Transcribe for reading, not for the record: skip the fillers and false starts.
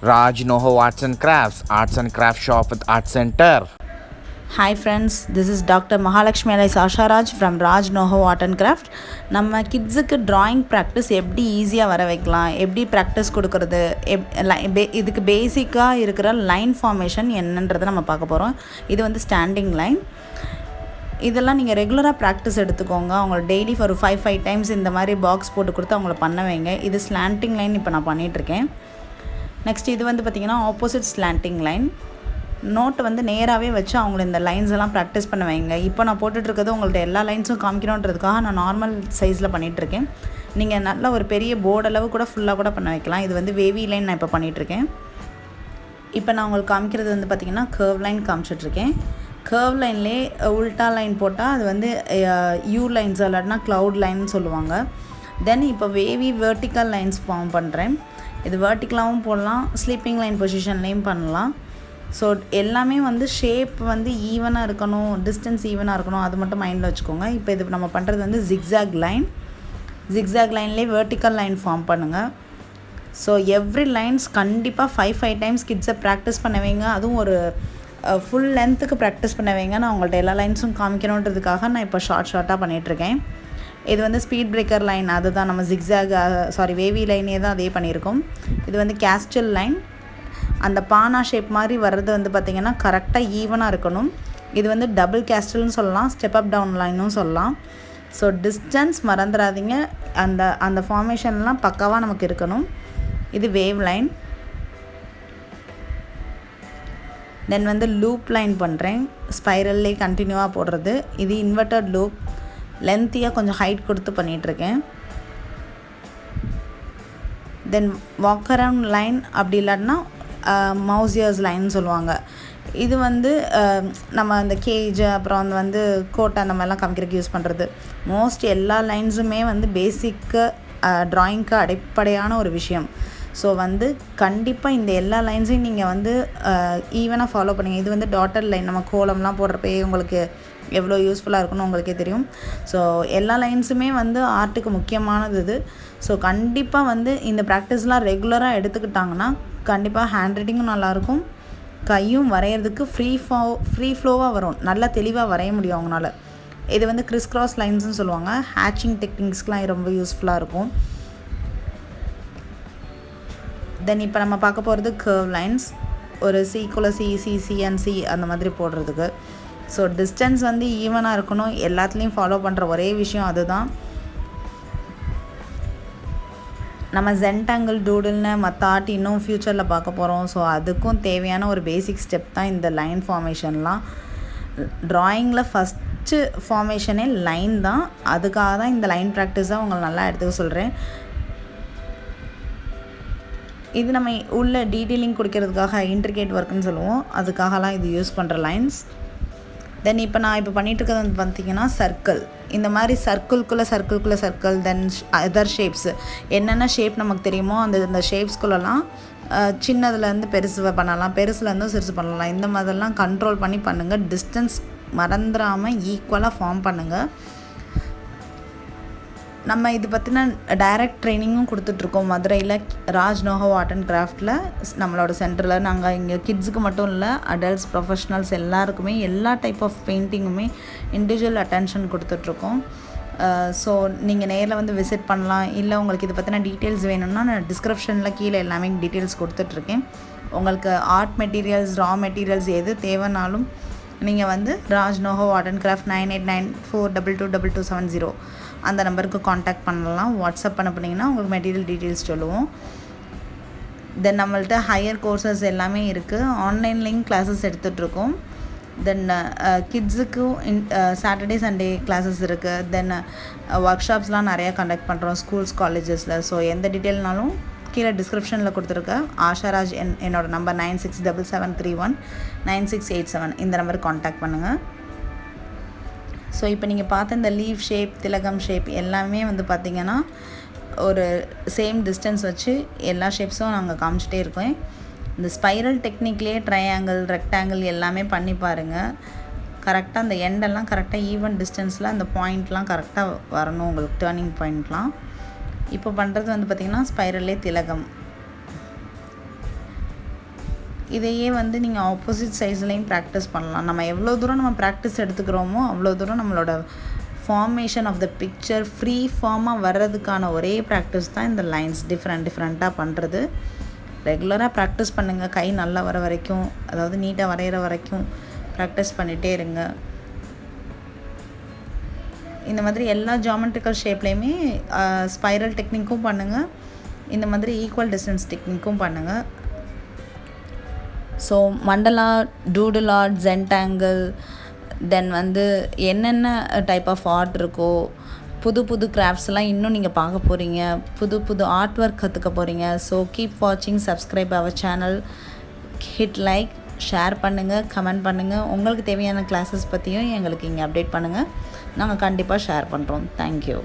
Raj Noho Arts and Craft shop with Art Center. Hi friends, this is Dr. Mahalakshmi Asharaj from Raj Noho Art and Craft. நம்ம கிட்ஸுக்கு drawing practice எப்படி ஈஸியாக வர வைக்கலாம், எப்படி practice கொடுக்கறது, இதுக்கு பேசிக்காக இருக்கிற லைன் ஃபார்மேஷன் என்னன்றதை நம்ம பார்க்க போகிறோம். இது வந்து ஸ்டாண்டிங் லைன். இதெல்லாம் நீங்கள் ரெகுலராக ப்ராக்டிஸ் எடுத்துக்கோங்க. அவங்கள டெய்லி ஒரு 5 டைம்ஸ் இந்த மாதிரி பாக்ஸ் போட்டு கொடுத்து அவங்கள பண்ண வைங்க. இது ஸ்லாண்டிங் லைன் இப்போ நான் பண்ணிகிட்ருக்கேன். நெக்ஸ்ட் இது வந்து பார்த்திங்கன்னா ஆப்போசிட் ஸ்லாண்டிங் லைன். நோட்டை வந்து நேராகவே வச்சு அவங்கள இந்த லைன்ஸ் எல்லாம் ப்ராக்டிஸ் பண்ண வைங்க. இப்போ நான் போட்டுட்ருக்கிறது உங்கள்ட்ட எல்லா லைன்ஸும் காமிக்கணுன்றதுக்காக நான் நார்மல் சைஸில் பண்ணிகிட்ருக்கேன். நீங்கள் நல்ல ஒரு பெரிய போர்டளவு கூட ஃபுல்லாக கூட பண்ண வைக்கலாம். இது வந்து வேவி லைன் நான் இப்போ பண்ணிகிட்ருக்கேன். இப்போ நான் உங்களுக்கு காமிக்கிறது வந்து பார்த்திங்கன்னா கர்வ் லைன் காமிச்சிட்ருக்கேன். கர்வ் லைன்லேயே உல்ட்டா லைன் போட்டால் அது வந்து யூ லைன்ஸ் இல்லாட்டினா க்ளவுட் லைன்னு சொல்லுவாங்க. தென் இப்போ வேவி வெர்டிக்கல் லைன்ஸ் ஃபார்ம் பண்ணுறேன். இது வெர்டிக்கலாகவும் போடலாம், ஸ்லீப்பிங் லைன் பொசிஷன்லேயும் பண்ணலாம். ஸோ எல்லாமே வந்து ஷேப் வந்து ஈவனாக இருக்கணும், டிஸ்டன்ஸ் ஈவனாக இருக்கணும், அது மட்டும் மைண்டில் வச்சுக்கோங்க. இப்போ இது நம்ம பண்ணுறது வந்து ஜிக்ஸாக் லைன்லேயே வெர்டிக்கல் லைன் ஃபார்ம் பண்ணுங்கள். ஸோ எவ்ரி லைன்ஸ் கண்டிப்பாக 5 டைம்ஸ் கிட்ஸை ப்ராக்டிஸ் பண்ண வைங்க. அதுவும் ஒரு ஃபுல் லென்த்துக்கு ப்ராக்டிஸ் பண்ண வைங்க. நான் உங்கள்கிட்ட எல்லா லைன்ஸும் காமிக்கணுன்றதுக்காக நான் இப்போ ஷார்ட்டாக பண்ணிகிட்ருக்கேன். இது வந்து ஸ்பீட் பிரேக்கர் லைன், அதுதான் நம்ம வேவி லைனே தான் அதே பண்ணியிருக்கோம். இது வந்து கேஸ்டல் லைன். அந்த பானா ஷேப் மாதிரி வர்றது வந்து பார்த்திங்கன்னா கரெக்டாக ஈவனாக இருக்கணும். இது வந்து டபுள் கேஸ்டல்னு சொல்லலாம், ஸ்டெப் அப் டவுன் லைனும் சொல்லலாம். ஸோ டிஸ்டன்ஸ் மறந்துடாதீங்க, அந்த ஃபார்மேஷன்லாம் பக்காவாக நமக்கு இருக்கணும். இது வேவ் லைன். தென் வந்து லூப் லைன் பண்ணுறேன், ஸ்பைரல்லே கண்டினியூவாக போடுறது. இது இன்வெர்டட் லூப், லென்த்தியாக கொஞ்சம் ஹைட் கொடுத்து பண்ணிகிட்ருக்கேன். தென் வாக் அரவுண்ட் லைன், அப்படி இல்லாட்டினா மவுஸ் இயர்ஸ் லைன் சொல்லுவாங்க. இது வந்து நம்ம அந்த கேஜ் அப்புறம் வந்து கோட்டை அந்த மாதிரிலாம் காமிக்கிறதுக்கு யூஸ் பண்ணுறது. மோஸ்ட் எல்லா லைன்ஸுமே வந்து பேசிக்கு ட்ராயிங்க்கு அடிப்படையான ஒரு விஷயம். ஸோ வந்து கண்டிப்பாக இந்த எல்லா லைன்ஸையும் நீங்கள் வந்து ஈவனாக ஃபாலோ பண்ணுங்கள். இது வந்து டாட்டட் லைன், நம்ம கோலம்லாம் போடுறப்பே உங்களுக்கு எவ்வளோ யூஸ்ஃபுல்லாக இருக்குன்னு உங்களுக்கே தெரியும். ஸோ எல்லா லைன்ஸுமே வந்து ஆர்ட்டுக்கு முக்கியமானது இது. ஸோ கண்டிப்பாக வந்து இந்த ப்ராக்டிஸ்லாம் ரெகுலராக எடுத்துக்கிட்டாங்கன்னா கண்டிப்பாக ஹேண்ட் ரைட்டிங்கும் நல்லாயிருக்கும், கையும் வரைகிறதுக்கு ஃப்ரீ ஃப்ளோவாக வரும், நல்லா தெளிவாக வரைய முடியும் அவங்களால. இது வந்து கிறிஸ் கிராஸ் லைன்ஸ்னு சொல்லுவாங்க. ஹேட்சிங் டெக்னிக்ஸ்க்கெலாம் ரொம்ப யூஸ்ஃபுல்லாக இருக்கும். தென் இப்போ நம்ம பார்க்க போகிறது கர்வ் லைன்ஸ், ஒரு சிக்குள்ள சி அண்ட் சி அந்த மாதிரி போடுறதுக்கு. ஸோ டிஸ்டன்ஸ் வந்து ஈவனாக இருக்கணும். எல்லாத்துலேயும் ஃபாலோ பண்ணுற ஒரே விஷயம் அதுதான். நம்ம ஜென்டாங்கிள் டூடுல்னு மற்ற ஆர்ட் இன்னும் ஃப்யூச்சரில் பார்க்க போகிறோம். ஸோ அதுக்கும் தேவையான ஒரு பேசிக் ஸ்டெப் தான் இந்த லைன் ஃபார்மேஷன்லாம். ட்ராயிங்கில் ஃபஸ்ட்டு ஃபார்மேஷனே லைன் தான். அதுக்காக தான் இந்த லைன் ப்ராக்டிஸாக உங்களை நல்லா எடுத்துக்க சொல்கிறேன். இது நம்ம உள்ள டீட்டெயிலிங் கொடுக்கறதுக்காக இன்ட்ரிகேட் ஒர்க்குன்னு சொல்லுவோம், அதுக்காகலாம் இது யூஸ் பண்ணுற லைன்ஸ். தென் இப்போ நான் பண்ணிகிட்ருக்கிறது வந்து பார்த்திங்கன்னா சர்க்கிள். இந்த மாதிரி சர்க்கிள்குள்ளே சர்க்கிள், தென் அதர் ஷேப்ஸு, என்னென்ன ஷேப் நமக்கு தெரியுமோ அந்த ஷேப்ஸ்குள்ளெல்லாம் சின்னதுலேருந்து பெருசு பண்ணலாம், பெருசுலேருந்து சிறுசு பண்ணலாம். இந்த மாதிரிலாம் கண்ட்ரோல் பண்ணி பண்ணுங்கள். டிஸ்டன்ஸ் மறந்துடாமல் ஈக்குவலாக ஃபார்ம் பண்ணுங்கள். நம்ம இது பற்றின டைரக்ட் ட்ரைனிங்கும் கொடுத்துட்ருக்கோம் மதுரையில் ராஜ் நோஹோ ஆர்ட் அண்ட் கிராஃப்டில். நம்மளோட சென்டரில் நாங்கள் இங்கே கிட்ஸுக்கு மட்டும் இல்லை, அடல்ட்ஸ், ப்ரொஃபஷ்னல்ஸ் எல்லாருக்குமே எல்லா டைப் ஆஃப் பெயிண்டிங்குமே இண்டிவிஜுவல் அட்டென்ஷன் கொடுத்துட்ருக்கோம். ஸோ நீங்கள் நேரில் வந்து விசிட் பண்ணலாம். இல்லை உங்களுக்கு இது பற்றின டீட்டெயில்ஸ் வேணும்னா நான் டிஸ்கிரிப்ஷனில் கீழே எல்லாமே டீட்டெயில்ஸ் கொடுத்துட்ருக்கேன். உங்களுக்கு ஆர்ட் மெட்டீரியல்ஸ், ரா மெட்டீரியல்ஸ் எது தேவைனாலும் நீங்கள் வந்து ராஜ் நோஹோ ஆர்ட் அண்ட் கிராஃப்ட் 9894222270 அந்த நம்பருக்கு காண்டாக்ட் பண்ணலாம். வாட்ஸ்அப் பண்ணிங்கன்னா உங்களுக்கு மெட்டீரியல் டீட்டெயில்ஸ் சொல்லுவோம். தென் நம்மள்ட்ட ஹையர் கோர்சஸ் எல்லாமே இருக்குது. ஆன்லைன்லேயும் கிளாஸஸ் எடுத்துகிட்ருக்கோம். தென் கிட்ஸுக்கும் சாட்டர்டே சண்டே கிளாஸஸ் இருக்குது. தென் ஒர்க் ஷாப்ஸ்லாம் நிறையா கண்டக்ட் பண்ணுறோம் ஸ்கூல்ஸ், காலேஜஸில். ஸோ எந்த டீட்டெயில்னாலும் கீழே டிஸ்கிரிப்ஷனில் கொடுத்துருக்க ஆஷாராஜ் என்னோட நம்பர் 9677319687 இந்த நம்பருக்கு காண்டாக்ட் பண்ணுங்கள். ஸோ இப்போ நீங்கள் பார்த்த இந்த லீவ் ஷேப், திலகம் ஷேப் எல்லாமே வந்து பார்த்திங்கன்னா ஒரு சேம் டிஸ்டன்ஸ் வச்சு எல்லா ஷேப்ஸும் நாங்கள் காமிச்சிட்டே இருக்கோம். இந்த ஸ்பைரல் டெக்னிக்லேயே ட்ரையாங்கிள், ரெக்டாங்கிள் எல்லாமே பண்ணி பாருங்கள். கரெக்டாக அந்த எண்டெல்லாம் கரெக்டாக ஈவன் டிஸ்டன்ஸில் அந்த பாயிண்ட்லாம் கரெக்டாக வரணும், உங்களுக்கு டேர்னிங் பாயிண்ட்லாம். இப்போ பண்ணுறது வந்து பார்த்திங்கன்னா ஸ்பைரல்லே திலகம். இதையே வந்து நீங்கள் ஆப்போசிட் சைஸ்லேயும் ப்ராக்டிஸ் பண்ணலாம். நம்ம எவ்வளோ தூரம் நம்ம ப்ராக்டிஸ் எடுத்துக்கிறோமோ அவ்வளோ தூரம் நம்மளோட formation of the picture free ஃபார்மாக வர்றதுக்கான ஒரே ப்ராக்டிஸ் தான் இந்த லைன்ஸ் டிஃப்ரெண்ட்டாக பண்ணுறது. ரெகுலராக ப்ராக்டிஸ் பண்ணுங்கள். கை நல்லா வர வரைக்கும், அதாவது நீட்டாக வரைகிற வரைக்கும் ப்ராக்டிஸ் பண்ணிகிட்டே இருங்க. இந்த மாதிரி எல்லா ஜாமெட்ரிக்கல் ஷேப்லேயுமே ஸ்பைரல் டெக்னிக்கும் பண்ணுங்கள், இந்த மாதிரி ஈக்குவல் டிஸ்டன்ஸ் டெக்னிக்கும் பண்ணுங்கள். ஸோ மண்டலா, டூடுல் ஆர்ட், ஜென்டாங்கிள், தென் வந்து என்னென்ன டைப் ஆஃப் ஆர்ட் இருக்கோ, புது கிராஃப்ட்ஸ்லாம் இன்னும் நீங்கள் பார்க்க போகிறீங்க, புது ஆர்ட் ஒர்க் கற்றுக்க போகிறீங்க. ஸோ கீப் வாட்சிங், subscribe our channel, hit like, share பண்ணுங்கள், கமெண்ட் பண்ணுங்கள். உங்களுக்கு தேவையான கிளாஸஸ் பற்றியும் எங்களுக்கு இங்கே அப்டேட் பண்ணுங்கள். நாங்கள் கண்டிப்பாக ஷேர் பண்ணுறோம். தேங்க்யூ.